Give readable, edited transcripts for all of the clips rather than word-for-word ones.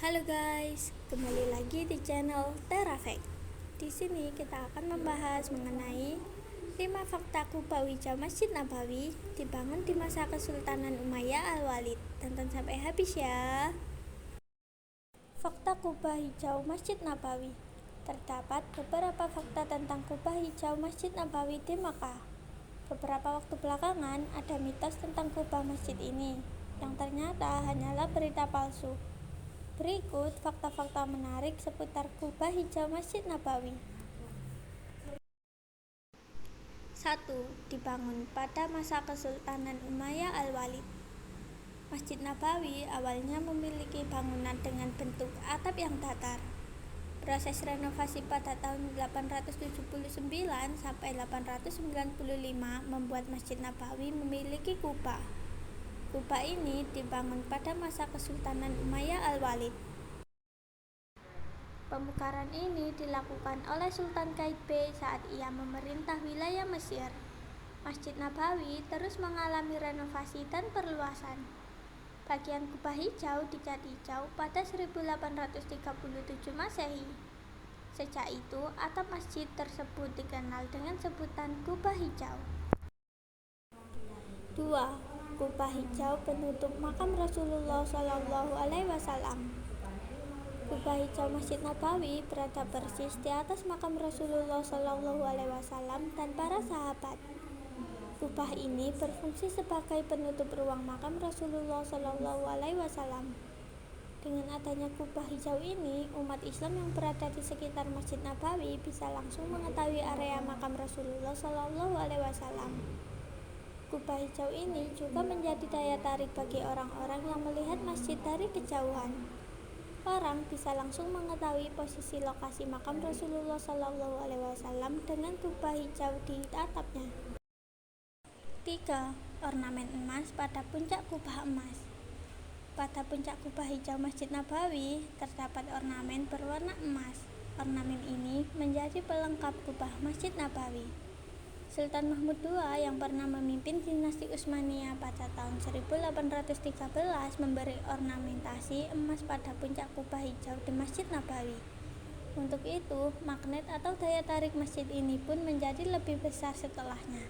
Halo guys, kembali lagi di channel Terafek. Di sini kita akan membahas mengenai 5 fakta kubah hijau Masjid Nabawi dibangun di masa Kesultanan Umayyah Al-Walid. Tonton sampai habis ya. Fakta kubah hijau Masjid Nabawi. Terdapat beberapa fakta tentang kubah hijau Masjid Nabawi di Makkah. Beberapa waktu belakangan ada mitos tentang kubah masjid ini yang ternyata hanyalah berita palsu. Berikut fakta-fakta menarik seputar kubah hijau Masjid Nabawi. 1. Dibangun pada masa Kesultanan Umayyah Al-Walid. Masjid Nabawi awalnya memiliki bangunan dengan bentuk atap yang datar. Proses renovasi pada tahun 879 sampai 895 membuat Masjid Nabawi memiliki kubah. Kubah ini dibangun pada masa Kesultanan Umayyah Al-Walid. Pemekaran ini dilakukan oleh Sultan Qaitbay saat ia memerintah wilayah Mesir. Masjid Nabawi terus mengalami renovasi dan perluasan. Bagian kubah hijau dicat hijau pada 1837 Masehi. Sejak itu, atap masjid tersebut dikenal dengan sebutan kubah hijau. 2. Kubah hijau penutup makam Rasulullah SAW. Kubah hijau Masjid Nabawi berada persis di atas makam Rasulullah SAW dan para sahabat. Kubah ini berfungsi sebagai penutup ruang makam Rasulullah SAW. Dengan adanya kubah hijau ini, umat Islam yang berada di sekitar Masjid Nabawi bisa langsung mengetahui area makam Rasulullah SAW. Kubah hijau ini juga menjadi daya tarik bagi orang-orang yang melihat masjid dari kejauhan. Orang bisa langsung mengetahui posisi lokasi makam Rasulullah SAW dengan kubah hijau di atapnya. 3. Ornamen emas pada puncak kubah emas. Pada puncak kubah hijau Masjid Nabawi terdapat ornamen berwarna emas. Ornamen ini menjadi pelengkap kubah Masjid Nabawi. Sultan Mahmud II yang pernah memimpin dinasti Utsmaniyah pada tahun 1813 memberi ornamentasi emas pada puncak kubah hijau di Masjid Nabawi. Untuk itu, magnet atau daya tarik masjid ini pun menjadi lebih besar setelahnya.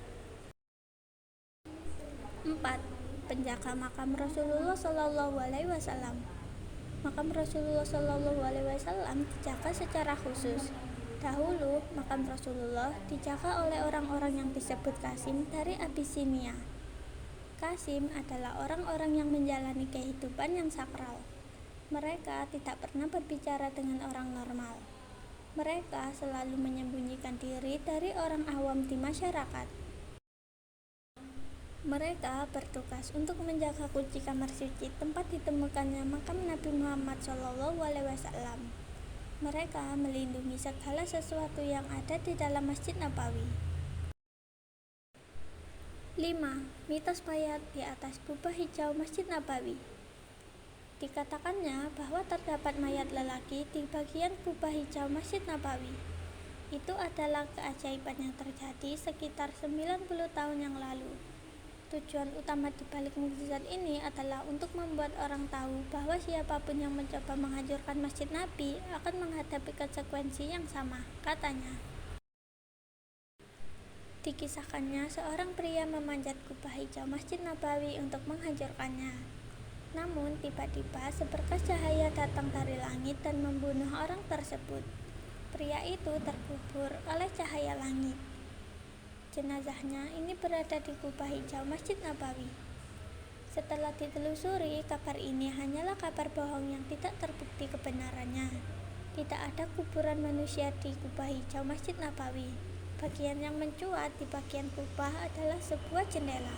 4. Penjaga makam Rasulullah SAW. Makam Rasulullah SAW dijaga secara khusus. Dahulu, makam Rasulullah dijaga oleh orang-orang yang disebut Qasim dari Abyssinia. Qasim adalah orang-orang yang menjalani kehidupan yang sakral. Mereka tidak pernah berbicara dengan orang normal. Mereka selalu menyembunyikan diri dari orang awam di masyarakat. Mereka bertugas untuk menjaga kunci kamar suci tempat ditemukannya makam Nabi Muhammad SAW. Mereka melindungi segala sesuatu yang ada di dalam Masjid Nabawi. 5. Mitos mayat di atas kubah hijau Masjid Nabawi. Dikatakannya bahwa terdapat mayat lelaki di bagian kubah hijau Masjid Nabawi. Itu adalah keajaiban yang terjadi sekitar 90 tahun yang lalu. Tujuan utama di balik mukjizat ini adalah untuk membuat orang tahu bahwa siapapun yang mencoba menghancurkan Masjid Nabi akan menghadapi konsekuensi yang sama, katanya. Dikisahkannya seorang pria memanjat kubah hijau Masjid Nabawi untuk menghancurkannya. Namun tiba-tiba seberkas cahaya datang dari langit dan membunuh orang tersebut. Pria itu terkubur oleh cahaya langit. Jenazahnya ini berada di kubah hijau Masjid Nabawi. Setelah ditelusuri, kabar ini hanyalah kabar bohong yang tidak terbukti kebenarannya. Tidak ada kuburan manusia di kubah hijau Masjid Nabawi. Bagian yang mencuat di bagian kubah adalah sebuah jendela.